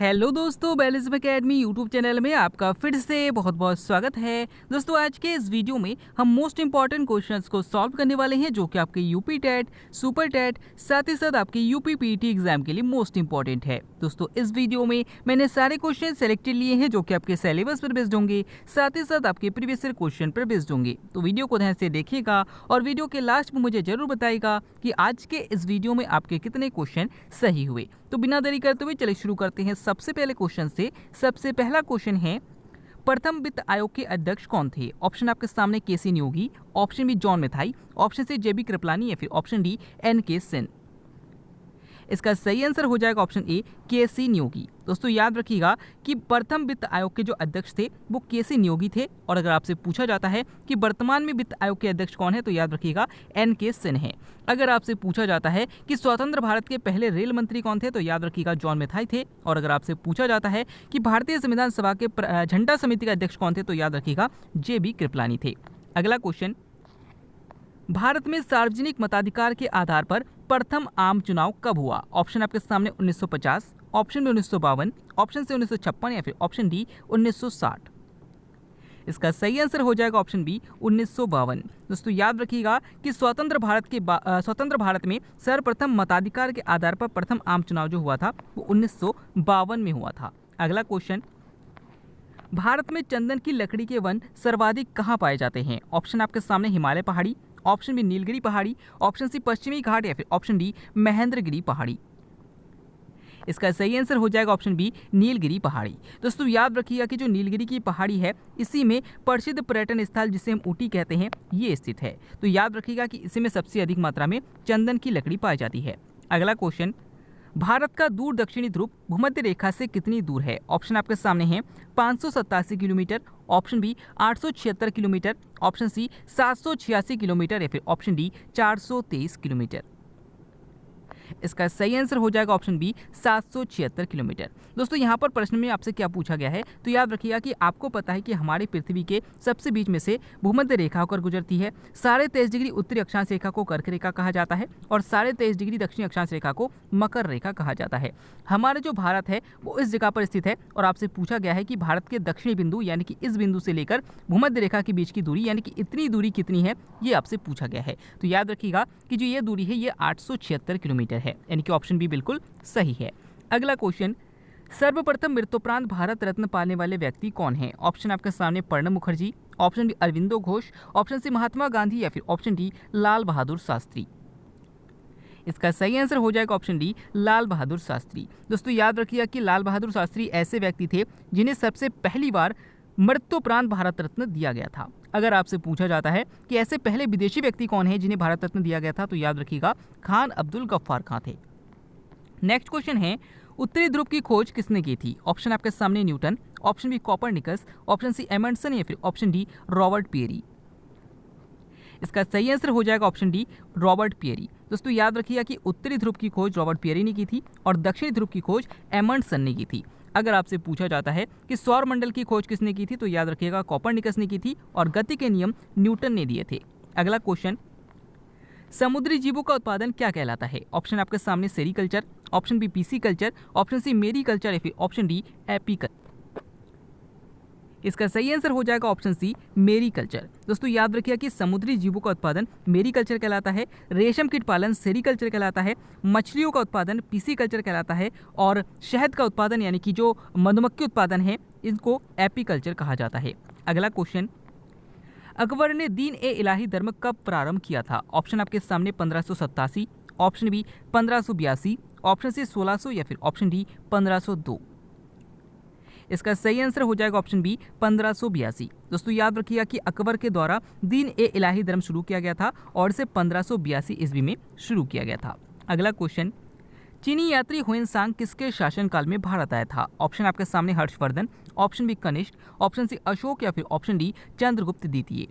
Hello दोस्तों, बैलिज्म academy YouTube channel में आपका फिर से बहुत बहुत स्वागत है। दोस्तों, आज के इस वीडियो में हम मोस्ट इंपॉर्टेंट क्वेश्चंस को सॉल्व करने वाले हैं जो कि आपके यूपी टेट, सुपर टेट, साथ ही साथ आपके यूपी पीटी एग्जाम के लिए मोस्ट इंपॉर्टेंट है। दोस्तों, इस वीडियो में मैंने सारे क्वेश्चन सेलेक्टेड लिए हैं जो कि आपके सिलेबस पर बेस्ड होंगे, साथ ही साथ आपके प्रीवियस ईयर क्वेश्चन पर बेस्ड होंगे। तो वीडियो को ध्यान से देखिएगा और वीडियो के लास्ट में मुझे जरूर बताइएगा कि आज के इस वीडियो में आपके कितने क्वेश्चन सही हुए। तो बिना देरी करते हुए चलिए शुरू करते हैं सबसे पहले क्वेश्चन से। सबसे पहला क्वेश्चन है, प्रथम वित्त आयोग के अध्यक्ष कौन थे? ऑप्शन आपके सामने K C Neogi, option B John Mathai, option C J B Kripalani या फिर ऑप्शन डी एन के सेन। इसका सही आंसर हो जाएगा ऑप्शन ए केसी नियोगी। दोस्तों, याद रखिएगा कि प्रथम वित्त आयोग के जो अध्यक्ष थे वो केसी नियोगी थे। और अगर आपसे पूछा जाता है कि वर्तमान में वित्त आयोग के अध्यक्ष कौन है तो याद रखिएगा एन के सेन है। अगर आपसे पूछा जाता है कि स्वतंत्र भारत के पहले रेल मंत्री कौन थे तो याद रखिएगा जॉन मैथाई थे। और अगर आपसे पूछा जाता है कि भारतीय संविधान सभा के झंडा समिति के अध्यक्ष कौन थे तो याद रखिएगा जेबी कृपलानी थे। अगला क्वेश्चन, भारत में सार्वजनिक मताधिकार के आधार पर प्रथम आम चुनाव कब हुआ? ऑप्शन आपके सामने 1950, ऑप्शन बी 1952, ऑप्शन सी 1956 या फिर ऑप्शन डी 1960। इसका सही आंसर हो जाएगा ऑप्शन बी 1952। दोस्तों, याद रखिएगा कि स्वतंत्र भारत में सर्वप्रथम मताधिकार के आधार पर प्रथम आम चुनाव जो हुआ था वो 1952 में हुआ था। अगला क्वेश्चन, भारत में चंदन की लकड़ी के वन सर्वाधिक कहाँ पाए जाते हैं? ऑप्शन आपके सामने हिमालय पहाड़ी, ऑप्शन बी नीलगिरी पहाड़ी, ऑप्शन सी पश्चिमी घाट या फिर ऑप्शन डी महेंद्रगिरी पहाड़ी। इसका सही आंसर हो जाएगा ऑप्शन बी नीलगिरी पहाड़ी। दोस्तों, याद रखिएगा कि जो नीलगिरी की पहाड़ी है इसी में प्रसिद्ध पर्यटन स्थल जिसे हम ऊटी कहते हैं ये स्थित है। तो याद रखिएगा कि इसी में सबसे अधिक मात्रा में चंदन की लकड़ी पाई जाती है। अगला क्वेश्चन, भारत का दूर दक्षिणी ध्रुव भूमध्य रेखा से कितनी दूर है? ऑप्शन आपके सामने हैं 587 kilometre, option B 876 kilometre, option C 786 kilometre या फिर ऑप्शन डी 423 किलोमीटर। इसका सही आंसर हो जाएगा ऑप्शन बी 776 किलोमीटर। दोस्तों, यहाँ पर प्रश्न में आपसे क्या पूछा गया है तो याद रखिएगा कि आपको पता है कि हमारी पृथ्वी के सबसे बीच में से भूमध्य रेखा होकर गुजरती है। 23.5 डिग्री उत्तरी अक्षांश रेखा को कर्क रेखा कहा जाता है और 23.5 डिग्री दक्षिणी अक्षांश रेखा को मकर रेखा कहा जाता है। हमारा जो भारत है वो इस जगह पर स्थित है और आपसे पूछा गया है कि भारत के दक्षिणी बिंदु यानी कि इस बिंदु से लेकर भूमध्य रेखा के बीच की दूरी यानी कि इतनी दूरी कितनी है ये आपसे पूछा गया है। तो याद रखिएगा कि जो ये दूरी है ये 876 किलोमीटर है, यानी कि ऑप्शन बी बिल्कुल सही है। अगला क्वेश्चन, सर्वप्रथम मृत्युपरांत भारत रत्न पाने वाले व्यक्ति कौन है? ऑप्शन आपके सामने Pranab Mukherjee, option B Aurobindo Ghosh, option C Mahatma Gandhi या फिर ऑप्शन डी लाल बहादुर शास्त्री। इसका सही आंसर हो जाएगा ऑप्शन डी लाल बहादुर शास्त्री। दोस्तों, याद रखिएगा कि लाल बहादुर शास्त्री ऐसे व्यक्ति थे जिन्हें सबसे पहली बार मृत्युपरांत भारत रत्न दिया गया था। अगर आपसे पूछा जाता है कि ऐसे पहले विदेशी व्यक्ति कौन है जिन्हें भारत रत्न दिया गया था तो याद रखिएगा खान अब्दुल गफ्फार खां थे। नेक्स्ट क्वेश्चन है, उत्तरी ध्रुव की खोज किसने की थी? ऑप्शन आपके सामने Newton, option B Copernicus, option C Amundsen या फिर ऑप्शन डी रॉबर्ट पियरी। इसका सही आंसर हो जाएगा ऑप्शन डी रॉबर्ट पियरी। दोस्तों, याद रखिएगा कि उत्तरी ध्रुव की खोज रॉबर्ट पियरी ने की थी और दक्षिणी ध्रुव की खोज एमंडसन ने की थी। अगर आपसे पूछा जाता है कि सौर मंडल की खोज किसने की थी तो याद रखिएगा कॉपरनिकस ने की थी और गति के नियम न्यूटन ने दिए थे। अगला क्वेश्चन, समुद्री जीवों का उत्पादन क्या कहलाता है? ऑप्शन आपके सामने sericulture, option B pisciculture, option C mariculture या फिर ऑप्शन डी एपीकल्चर। इसका सही आंसर हो जाएगा ऑप्शन सी मेरीकल्चर। दोस्तों, याद रखिए कि समुद्री जीवों का उत्पादन मेरीकल्चर कहलाता है, रेशम कीट पालन सेरीकल्चर कहलाता है, मछलियों का उत्पादन पीसी कल्चर कहलाता है और शहद का उत्पादन यानी कि जो मधुमक्खी उत्पादन है इनको एपीकल्चर कहा जाता है। अगला क्वेश्चन, अकबर ने दीन ए इलाही धर्म कब प्रारंभ किया था? ऑप्शन आपके सामने 1587, ऑप्शन बी 1582, ऑप्शन सी 1600 या फिर ऑप्शन डी 1502। इसका सही आंसर हो जाएगा ऑप्शन बी 1582। दोस्तों, याद रखिएगा कि अकबर के द्वारा दीन ए इलाही धर्म शुरू किया गया था और इसे 1582 ईस्वी में शुरू किया गया था। अगला क्वेश्चन, चीनी यात्री हुएनसांग किसके शासनकाल में भारत आया था? ऑप्शन आपके सामने Harshvardhan, option B Kanishka, option C Ashoka या फिर ऑप्शन डी चंद्रगुप्त द्वितीय।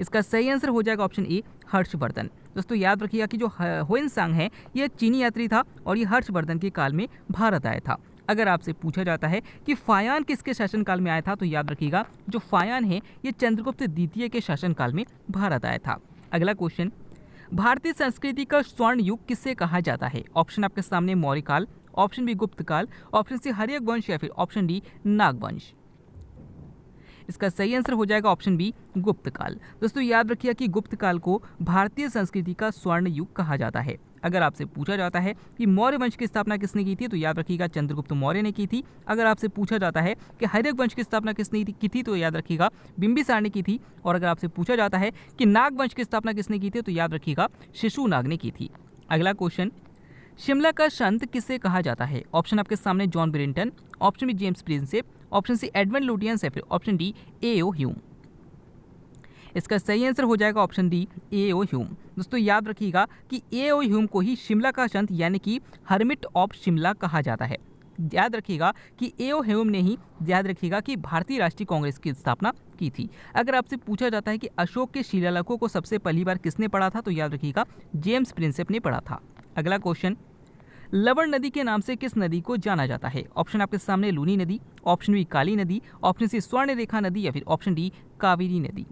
इसका सही आंसर हो जाएगा ऑप्शन ए हर्षवर्धन। दोस्तों, याद रखिएगा कि जो हुएनसांग है ये एक चीनी यात्री था और ये हर्षवर्धन के काल में भारत आया था। अगर आपसे पूछा जाता है कि फायान किसके शासनकाल में आया था तो याद रखिएगा जो फायान है ये चंद्रगुप्त द्वितीय के शासनकाल में भारत आया था। अगला क्वेश्चन, भारतीय संस्कृति का स्वर्ण युग किसे कहा जाता है? ऑप्शन आपके सामने मौर्य काल, ऑप्शन बी गुप्त काल, ऑप्शन सी हर्यक वंश या फिर ऑप्शन डी नागवंश। इसका सही आंसर हो जाएगा ऑप्शन बी गुप्त काल। दोस्तों याद रखिए कि गुप्त काल को भारतीय संस्कृति का स्वर्ण युग कहा जाता है। अगर आपसे पूछा जाता है कि मौर्य वंश की स्थापना किसने की थी तो याद रखिएगा चंद्रगुप्त मौर्य ने की थी। अगर आपसे पूछा जाता है कि हर्यक वंश की स्थापना किसने की थी तो याद रखिएगा बिंबिसार ने की थी। और अगर आपसे पूछा जाता है कि नाग वंश की स्थापना किसने की थी तो याद रखिएगा शिशुनाग ने की थी। अगला क्वेश्चन, शिमला का संत किसे कहा जाता है? ऑप्शन आपके सामने John Brinton, option B James Prinsep, option C Edmund Lutyens या फिर ऑप्शन डी ए.ओ. ह्यूम। इसका सही आंसर हो जाएगा ऑप्शन डी ए.ओ. ह्यूम। दोस्तों याद रखिएगा कि ए.ओ. ह्यूम को ही शिमला का संत यानी कि हर्मिट ऑफ शिमला कहा जाता है। याद रखिएगा कि ए.ओ. ह्यूम ने ही याद रखिएगा कि भारतीय राष्ट्रीय कांग्रेस की स्थापना की थी। अगर आपसे पूछा जाता है कि अशोक के शिलालेखों को सबसे पहली बार किसने पढ़ा था तो याद रखिएगा जेम्स प्रिंसेप ने पढ़ा था। अगला क्वेश्चन, लवण नदी के नाम से किस नदी को जाना जाता है? ऑप्शन आपके सामने लूनी नदी, ऑप्शन बी काली नदी, ऑप्शन सी स्वर्ण रेखा नदी या फिर ऑप्शन डी कावेरी नदी।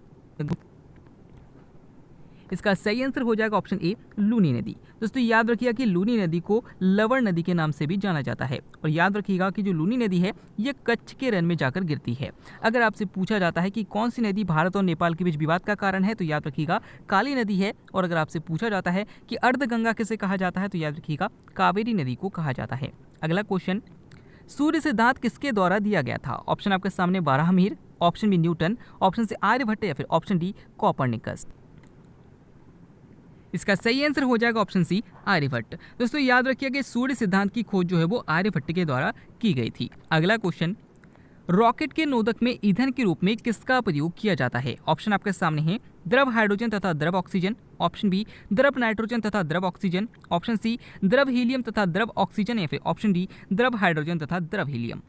इसका सही आंसर हो जाएगा ऑप्शन ए लूनी नदी। दोस्तों याद रखिएगा कि लूनी नदी को लवण नदी के नाम से भी जाना जाता है। और याद रखिएगा कि जो लूनी नदी है ये कच्छ के रण में जाकर गिरती है। अगर आपसे पूछा जाता है कि कौन सी नदी भारत और नेपाल के बीच विवाद का कारण है तो याद रखिएगा काली नदी है। और अगर आपसे पूछा जाता है कि अर्धगंगा किसे कहा जाता है तो याद रखिएगा कावेरी नदी को कहा जाता है। अगला क्वेश्चन, सूर्य सिद्धांत किसके द्वारा दिया गया था? ऑप्शन आपके सामने बारहमीर, option B Newton, option C Aryabhatta या फिर ऑप्शन डी कॉपरनिकस। इसका सही आंसर हो जाएगा ऑप्शन सी आर्यभट्ट। दोस्तों याद रखिए कि सूर्य सिद्धांत की खोज जो है वो आर्यभट्ट के द्वारा की गई थी। अगला क्वेश्चन, रॉकेट के नोदक में ईंधन के रूप में किसका प्रयोग किया जाता है? ऑप्शन आपके सामने है द्रव हाइड्रोजन तथा द्रव ऑक्सीजन, ऑप्शन बी द्रव नाइट्रोजन तथा द्रव ऑक्सीजन, ऑप्शन सी द्रव हीलियम तथा द्रव ऑक्सीजन या फिर ऑप्शन डी द्रव हाइड्रोजन तथा द्रव हीलियम।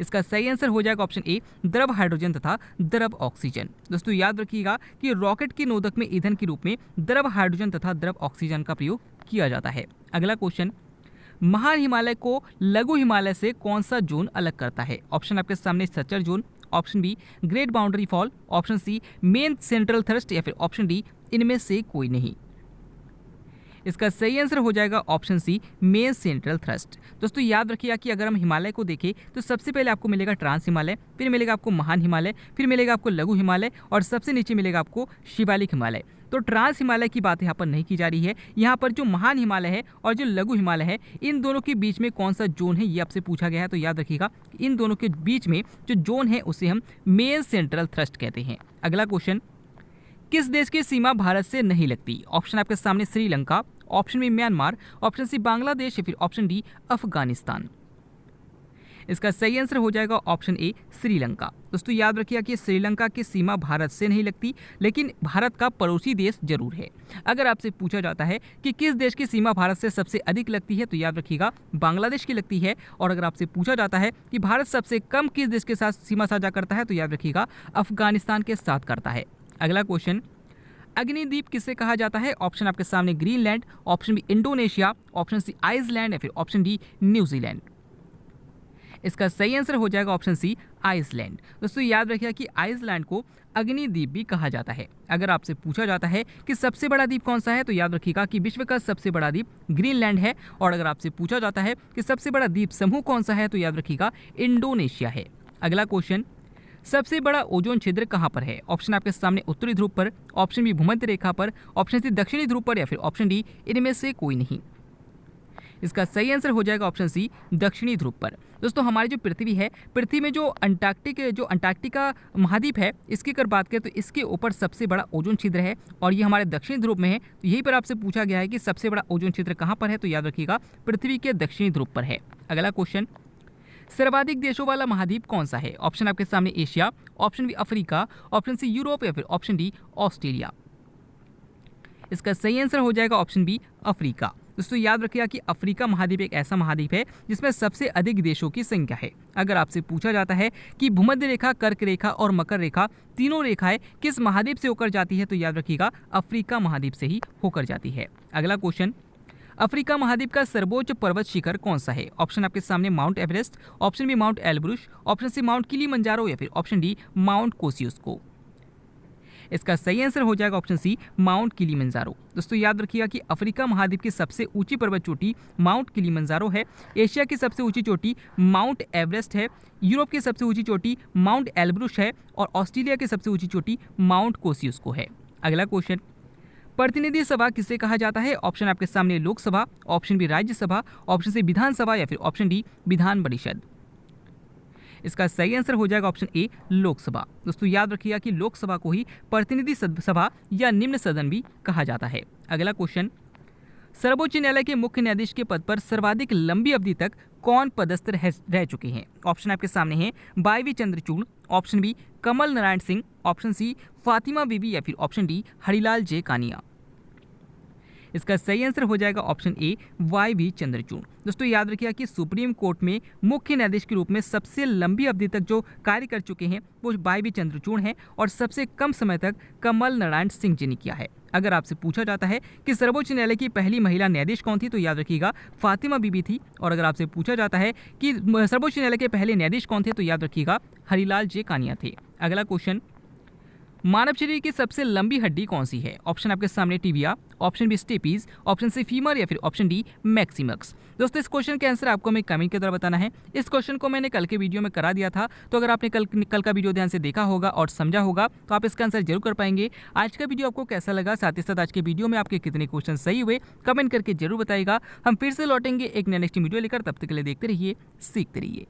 इसका सही आंसर हो जाएगा ऑप्शन ए द्रव हाइड्रोजन तथा द्रव ऑक्सीजन। दोस्तों याद रखिएगा कि रॉकेट के नोदक में ईंधन के रूप में द्रव हाइड्रोजन तथा द्रव ऑक्सीजन का प्रयोग किया जाता है। अगला क्वेश्चन, महान हिमालय को लघु हिमालय से कौन सा जोन अलग करता है? ऑप्शन आपके सामने suture zone, option B great boundary fault, option C main central thrust या फिर ऑप्शन डी इनमें से कोई नहीं। इसका सही आंसर हो जाएगा option C main central thrust. दोस्तों याद रखिएगा कि अगर हम हिमालय को देखें तो सबसे पहले आपको मिलेगा ट्रांस हिमालय, फिर मिलेगा आपको महान हिमालय, फिर मिलेगा आपको लघु हिमालय और सबसे नीचे मिलेगा आपको शिवालिक हिमालय। तो ट्रांस हिमालय की बात यहाँ पर नहीं की जा रही है। यहाँ पर जो महान हिमालय है और जो लघु हिमालय है इन दोनों के बीच में कौन सा जोन है ये आपसे पूछा गया है। तो याद रखिएगा इन दोनों के बीच में जो जोन है उसे हम मेन सेंट्रल थ्रस्ट कहते हैं। अगला क्वेश्चन, किस देश की सीमा भारत से नहीं लगती? ऑप्शन आपके सामने Sri Lanka, option B Myanmar, option C Bangladesh या फिर ऑप्शन डी अफगानिस्तान। इसका सही आंसर हो जाएगा ऑप्शन ए श्रीलंका। दोस्तों याद रखिएगा कि श्रीलंका की सीमा भारत से नहीं लगती लेकिन भारत का पड़ोसी देश जरूर है। अगर आपसे पूछा जाता है कि किस देश की सीमा भारत से सबसे अधिक लगती है तो याद रखिएगा बांग्लादेश की लगती है। और अगर आपसे पूछा जाता है कि भारत सबसे कम किस देश के साथ सीमा साझा करता है तो याद रखिएगा अफगानिस्तान के साथ करता है। अगला क्वेश्चन, अग्निद्वीप किसे कहा जाता है? ऑप्शन आपके सामने Greenland, option B Indonesia, option C Iceland या फिर ऑप्शन डी न्यूजीलैंड। इसका सही आंसर हो जाएगा ऑप्शन सी आइसलैंड। दोस्तों याद रखिएगा कि आइसलैंड को अग्निद्वीप भी कहा जाता है। अगर आपसे पूछा जाता है कि सबसे बड़ा द्वीप कौन सा है तो याद रखिएगा कि विश्व का सबसे बड़ा द्वीप ग्रीनलैंड है। और अगर आपसे पूछा जाता है कि सबसे बड़ा द्वीप समूह कौन सा है तो याद रखिएगा इंडोनेशिया है। अगला क्वेश्चन, सबसे बड़ा ओजोन छिद्र कहाँ पर है? ऑप्शन आपके सामने उत्तरी ध्रुव पर, ऑप्शन बी भूमध्य रेखा पर, ऑप्शन सी दक्षिणी ध्रुव पर या फिर ऑप्शन डी इनमें से कोई नहीं। इसका सही आंसर हो जाएगा ऑप्शन सी दक्षिणी ध्रुव पर। दोस्तों हमारी जो पृथ्वी है, पृथ्वी में जो अंटार्कटिका महाद्वीप है इसकी अगर बात करें तो इसके ऊपर सबसे बड़ा ओजोन छिद्र है और ये हमारे दक्षिणी ध्रुव में है। तो यहीं पर आपसे पूछा गया है कि सबसे बड़ा ओजोन छिद्र कहाँ पर है तो याद रखिएगा पृथ्वी के दक्षिणी ध्रुव पर है। अगला क्वेश्चन, सर्वाधिक देशों वाला महाद्वीप कौन सा है? ऑप्शन आपके सामने Asia, option B Africa, option C Europe या फिर ऑप्शन डी ऑस्ट्रेलिया। इसका सही आंसर हो जाएगा ऑप्शन बी अफ्रीका। दोस्तों याद रखिएगा कि अफ्रीका महाद्वीप एक ऐसा महाद्वीप है जिसमें सबसे अधिक देशों की संख्या है। अगर आपसे पूछा जाता है कि भूमध्य रेखा, कर्क रेखा और मकर रेखा तीनों रेखाएं किस महाद्वीप से होकर जाती है तो याद रखिएगा अफ्रीका महाद्वीप से ही होकर जाती है। अगला क्वेश्चन, अफ्रीका महाद्वीप का सर्वोच्च पर्वत शिखर कौन सा है? ऑप्शन आपके सामने Mount Everest, option B Mount Elbrus, option C Mount Kilimanjaro या फिर ऑप्शन डी माउंट कोसियुस्को। इसका सही आंसर हो जाएगा ऑप्शन सी, माउंट किलिमंजारो। दोस्तों याद रखिएगा कि अफ्रीका महाद्वीप की सबसे ऊंची पर्वत चोटी माउंट किलिमंजारो है, एशिया की सबसे ऊंची चोटी माउंट एवरेस्ट है, यूरोप की सबसे ऊंची चोटी माउंट एल्ब्रुस है और ऑस्ट्रेलिया की सबसे ऊंची चोटी माउंट कोसियुस्को है। अगला क्वेश्चन, प्रतिनिधि सभा किसे कहा जाता है? ऑप्शन आपके सामने Lok Sabha, option B Rajya Sabha, option C Vidhan Sabha या फिर ऑप्शन डी विधान परिषद। इसका सही आंसर हो जाएगा ऑप्शन ए, लोकसभा। दोस्तों याद रखिएगा कि लोकसभा को ही प्रतिनिधि सभा या निम्न सदन भी कहा जाता है। अगला क्वेश्चन, सर्वोच्च न्यायालय के मुख्य न्यायाधीश के पद पर सर्वाधिक लंबी अवधि तक कौन पदस्थ रह चुके हैं? ऑप्शन आपके सामने हैं, वाई.वी. Chandrachud, option B Kamal Narayan Singh, option C Fatima बीबी या फिर ऑप्शन डी हरिलाल जे कानिया। इसका सही आंसर हो जाएगा ऑप्शन ए, वाई.वी. चंद्रचूड़। दोस्तों याद रखिएगा कि सुप्रीम कोर्ट में मुख्य न्यायाधीश के रूप में सबसे लंबी अवधि तक जो कार्य कर चुके हैं वो वाई.वी. चंद्रचूड़ हैं और सबसे कम समय तक कमल नारायण सिंह जी ने किया है। अगर आपसे पूछा जाता है कि सर्वोच्च न्यायालय की पहली महिला न्यायाधीश कौन थी, तो याद रखिएगा फातिमा बीबी थी। और अगर आपसे पूछा जाता है कि सर्वोच्च न्यायालय के पहले न्यायाधीश कौन थे, तो याद रखिएगा हरिलाल जे कानिया थे। अगला क्वेश्चन, मानव शरीर की सबसे लंबी हड्डी कौन सी है? ऑप्शन आपके सामने tibia, option B stapes, option C femur या फिर ऑप्शन डी मैक्सिमक्स। दोस्तों इस क्वेश्चन के आंसर आपको हमें कमेंट के द्वारा बताना है। इस क्वेश्चन को मैंने कल के वीडियो में करा दिया था, तो अगर आपने कल का वीडियो ध्यान से देखा होगा और समझा होगा तो आप इसका आंसर जरूर कर पाएंगे। आज का वीडियो आपको कैसा लगा, साथ ही साथ आज के वीडियो में आपके कितने क्वेश्चन सही हुए, कमेंट करके जरूर बताइएगा। हम फिर से लौटेंगे एक नेक्स्ट वीडियो लेकर, तब तक के लिए देखते रहिए, सीखते रहिए।